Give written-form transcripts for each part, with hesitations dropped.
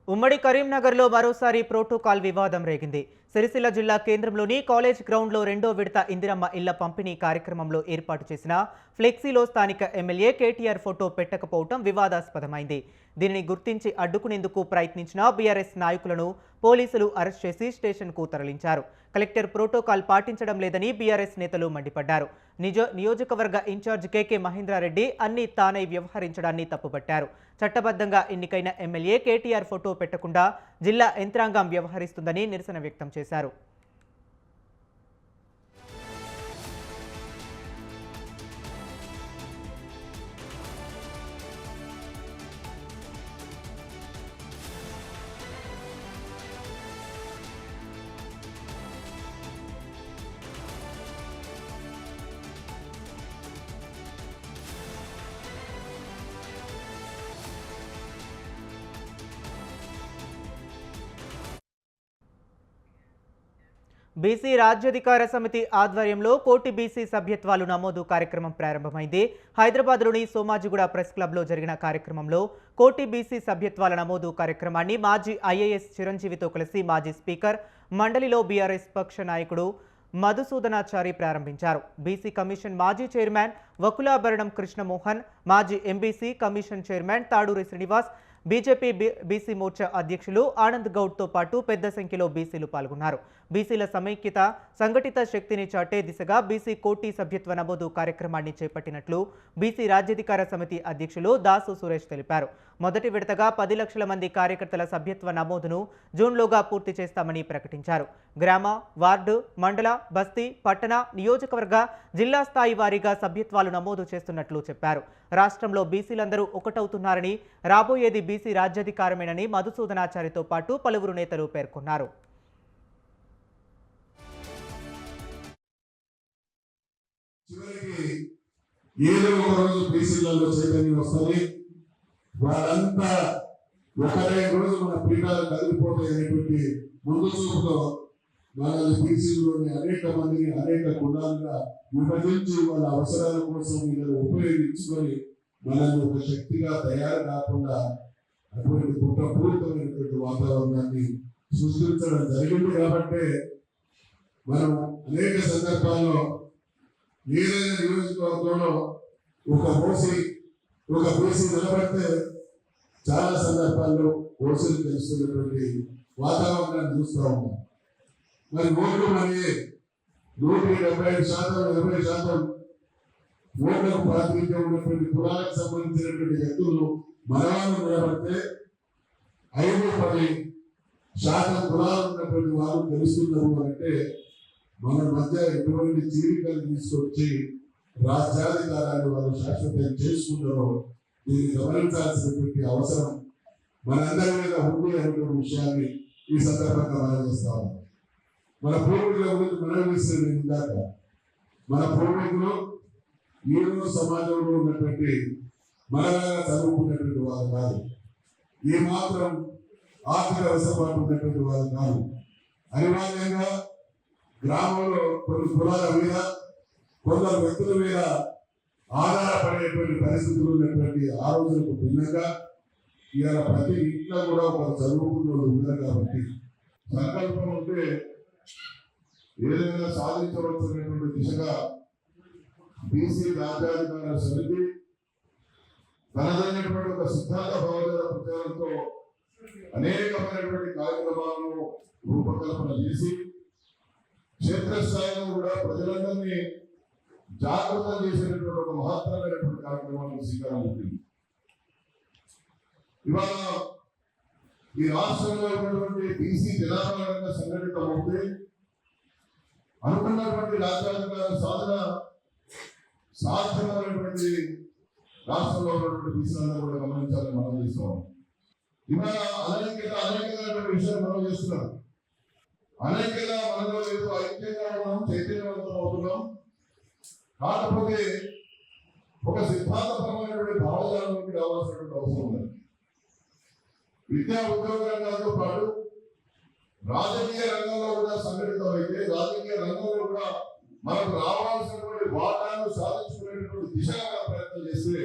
ఉమ్మడి కరీంనగర్లో మరోసారి ప్రోటోకాల్ వివాదం రేగింది. సిరిసిల్ల జిల్లా కేంద్రంలోని కాలేజ్ గ్రౌండ్లో రెండో విడత ఇందిరమ్మ ఇళ్ల పంపిణీ కార్యక్రమంలో ఏర్పాటు చేసిన ఫ్లెక్సీలో స్థానిక ఎమ్మెల్యే కేటీఆర్ ఫోటో పెట్టకపోవడం వివాదాస్పదమైంది. దీనిని గుర్తించి అడ్డుకునేందుకు ప్రయత్నించిన బీఆర్ఎస్ నాయకులను పోలీసులు అరెస్ట్ చేసి స్టేషన్కు తరలించారు. కలెక్టర్ ప్రోటోకాల్ పాటించడం లేదని బీఆర్ఎస్ నేతలు మండిపడ్డారు. నియోజకవర్గ ఇన్ఛార్జ్ కేకే మహేంద్రారెడ్డి అన్ని తానై వ్యవహరించడాన్ని తప్పుపట్టారు. చట్టబద్ధంగా ఎన్నికైన ఎమ్మెల్యే కేటీఆర్ ఫోటో పెట్టకుండా జిల్లా యంత్రాంగం వ్యవహరిస్తుందని నిరసన వ్యక్తం చేశారు. బీసీ రాజ్యాధికార సమితి ఆధ్వర్యంలో కోటి బీసీ సభ్యత్వాలు నమోదు కార్యక్రమం ప్రారంభమైంది. హైదరాబాద్లోని సోమాజిగూడ ప్రెస్ క్లబ్లో జరిగిన కార్యక్రమంలో కోటి బీసీ సభ్యత్వాల నమోదు కార్యక్రమాన్ని మాజీ ఐఏఎస్ చిరంజీవితో కలిసి మాజీ స్పీకర్, మండలిలో బీఆర్ఎస్ పక్ష నాయకుడు మధుసూదనాచారి ప్రారంభించారు. బీసీ కమిషన్ మాజీ చైర్మన్ వకులాభరణం కృష్ణమోహన్, మాజీ MBC commission chairman Taduri Srinivas, BJP BC Morcha అధ్యక్షులు ఆనంద్ గౌడ్తో పాటు పెద్ద సంఖ్యలో బీసీలు పాల్గొన్నారు. బీసీల సమైక్యత, సంఘటిత శక్తిని చాటే దిశగా బీసీ కోటి సభ్యత్వ నమోదు కార్యక్రమాన్ని చేపట్టినట్లు బీసీ రాజ్యాధికార సమితి అధ్యక్షులు దాసు సురేష్ తెలిపారు. మొదటి విడతగా 10 లక్షల మంది కార్యకర్తల సభ్యత్వ నమోదును జూన్లోగా పూర్తి చేస్తామని ప్రకటించారు. గ్రామ, వార్డు, మండల, బస్తీ, పట్టణ, నియోజకవర్గ, జిల్లా స్థాయి వారీగా సభ్యత్వాలు నమోదు చేస్తున్నట్లు చెప్పారు. రాష్ట్రంలో బీసీలందరూ ఒకటవుతున్నారని, రాబోయేది బీసీ రాజ్యాధికారమేనని మధుసూదనాచారితో పాటు పలువురు నేతలు పేర్కొన్నారు. చివరికి ఏదో ఒక రోజు బీసీలలో చైతన్యం వస్తుంది, వాళ్ళంతా ఒకటే రోజు మన పీఠాలు కదిలిపోతాయి అనేటువంటి ముందు చూపుతో మనల్ని బీసీలోని అనేక మందిని అనేక కులాలుగా విభజించి వాళ్ళ అవసరాల కోసం వీళ్ళని ఉపయోగించుకొని మనల్ని ఒక శక్తిగా తయారు కాకుండా అటువంటి కుట్రపూరితమైనటువంటి వాతావరణాన్ని సృష్టించడం జరిగింది. కాబట్టి మనం అనేక సందర్భాల్లో ఏదైనా నియోజకవర్గంలో ఒక బీసీ నిలబడితే చాలా సందర్భాల్లో ఓసీలు తెలుస్తున్నటువంటి వాతావరణాన్ని చూస్తూ ఉన్నాం. మరి ఓట్లు మరి 175%, 80% ఓట్లకు ప్రాతినిధ్యం ఉన్నటువంటి కులాలకు సంబంధించినటువంటి వ్యక్తులు మనవాళ్ళు నిలబడితే 5-10% కులాలు ఉన్నటువంటి వాళ్ళు తెలుస్తున్నారు అంటే మన మధ్య ఎటువంటి చీలికలు తీసుకొచ్చి రాజ్యాధికారాన్ని వాళ్ళు శాశ్వతం చేసుకుంటారో దీన్ని గమనించాల్సినటువంటి అవసరం మనందరి మీద ఉంది అనేటువంటి విషయాన్ని ఈ సందర్భంగా మనం చేస్తాము. మన పూర్వీకుల గురించి మనం విషయం ఇందాక మన పూర్వీకులు ఈరోజు సమాజంలో ఉన్నటువంటి మనలాగా చదువుకున్నటువంటి వారు కాదు, ఏ మాత్రం ఆర్థిక వెసులుబాటు ఉన్నటువంటి వారు కాదు. అనివార్యంగా గ్రామంలో కొన్ని కులాల మీద, కొందరు వ్యక్తుల మీద ఆధారపడేటువంటి పరిస్థితులు ఉన్నటువంటి ఆ రోజులకు భిన్నంగా ఇవాళ ప్రతి ఇంట్లో కూడా ఒక చదువుకున్న వాళ్ళు ఉన్నారు. కాబట్టి సంకల్పం ఉంటే ఏదైనా సాధించవలసినటువంటి దిశగా బీసీ రాజ్యాధికార సమితి తనదైనటువంటి ఒక సిద్ధాంత భావన ప్రచారంతో అనేకమైనటువంటి కార్యక్రమాలను రూపకల్పన చేసి క్షేత్రస్థాయిలో కూడా ప్రజలందరినీ జాగ్రత్త చేసేటటువంటి ఒక మహత్తరమైనటువంటి కార్యక్రమానికి శ్రీకారం చుట్టింది. ఇవాళ ఈ రాష్ట్రంలో ఉన్నటువంటి బీసీ జనాభా సంఘటితం అవుతే అనుకున్నటువంటి రాజ్యాధికార సాధన సాధ్యమైనటువంటి రాష్ట్రంలో ఉన్నటువంటి బీసీలందరూ కూడా గమనించాలని మనం చేస్తున్నాం. ఇవాళ అనేకమైనటువంటి విషయాలు మనం చేస్తున్నాం. అనేకగా మనలో ఏదో ఐక్యంగా ఉన్నాం, చైతన్యవంతం అవుతున్నాం. కాకపోతే ఒక సిద్ధాంతపరమైనటువంటి భావజాలంలోకి రావాల్సినటువంటి అవసరం ఉంది. విద్యా ఉద్యోగ రంగాలతో పాటు రాజకీయ రంగంలో కూడా సంఘటితమైతే, రాజకీయ రంగంలో కూడా మనకు రావాల్సినటువంటి వాటాను సాధించుకునేటువంటి దిశగా ప్రయత్నం చేస్తే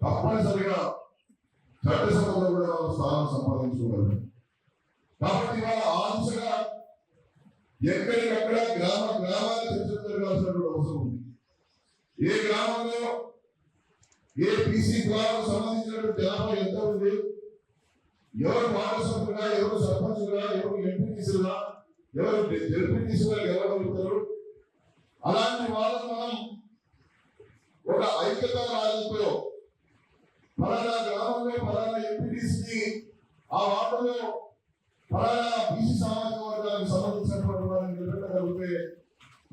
తప్పనిసరిగా చట్టసభలో కూడా స్థానం సంపాదించాలి. కాదు. కాబట్టి ఇవాళ ఆంశగా ఎక్కడికక్కడ గ్రామాల చర్చ జరగాల్సినటువంటి అవసరం ఉంది. ఏ గ్రామంలో ఏ బీసీ కులాలకు సంబంధించినటువంటి జనాభా ఎంత ఉంది, ఎవరు వార్డు సభ్యులుగా, ఎవరు సర్పంచులుగా, ఎవరు ఎంపీటీసీలుగా, ఎవరు జడ్పీటీసీలుగా గెలవగలుగుతారు. అలాంటి వాళ్ళను మనం ఒక ఐక్యత రాజుతో ఫలానా గ్రామంలో ఫలానా ఎంపీటీసీని, ఆ వార్డులో ఫలానా బీసీ సామాజిక వర్గాలకు సంబంధించినటువంటి వారిని నిలబెట్టగలిగితే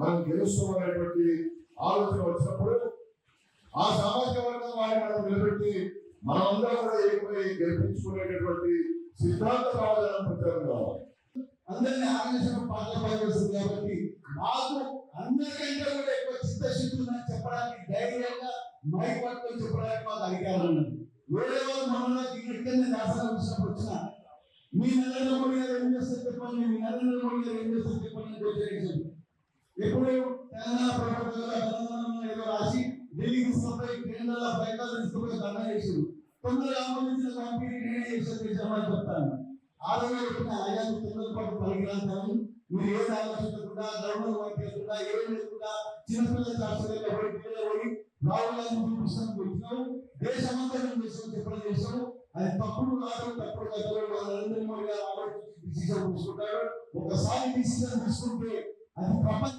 మనం గెలుస్తామనేటువంటి ఆలోచన వచ్చినప్పుడు ఆ సామాజిక వర్గం వారిని మనం నిలబెట్టి మనమందరం కూడా ఏకమై గెలిపించుకునేటటువంటి సిద్ధాంత భావజాలం ప్రచారం కావాలి. అందరినీ ఆర్గనైజేషన్ పాత్ర పనిచేస్తుంది కాబట్టి నాకు అందరికంటే కూడా ఎక్కువ చిత్తశుద్ధి ఉందని చెప్పడానికి ధైర్యంగా మైక్ పట్టుకొని చెప్పడానికి మాకు అధికారం ఉన్నది. వేరే వాళ్ళు మనలో ఇక్కడనే దాసన వచ్చినప్పుడు వచ్చిన మీ నరేంద్ర మోడీ గారు ఏం చేస్తారు చెప్పండి, మీ నరేంద్ర మోడీ గారు ఏం చేస్తారు చెప్పండి తెలియజేసారు. ఎప్పుడు తెలంగాణ ప్రభుత్వం ఏదో రాసి ఢిల్లీ తీసుకుపోయి కేంద్రాల ఫైనాలు తీసుకుపోయి దండ చేసారు. తొందరగా ఆమోదించిన కంపెనీ నేనే చేశాను చెప్తాను. ఆరోగ్య ఆయా తొందరపాటు పలికిరాంతాను మీరు ఏది ఆలోచించకుండా గవర్నర్ వాటికుండా ఏం లేకుండా చిన్నపిల్లల శాస్త్రంలో పోయి రాహుల్ గాంధీ చూపిస్తాను వచ్చినావు, దేశమంతా చేసావు చెప్పడం చేసావు. అది తప్పుడు కాదు, తప్పుడు కాదు. నరేంద్ర మోడీ గారు ఆలోచించి డిసిజన్ తీసుకుంటారు. ఒకసారి డిసిజన్ తీసుకుంటే అది ప్రపంచ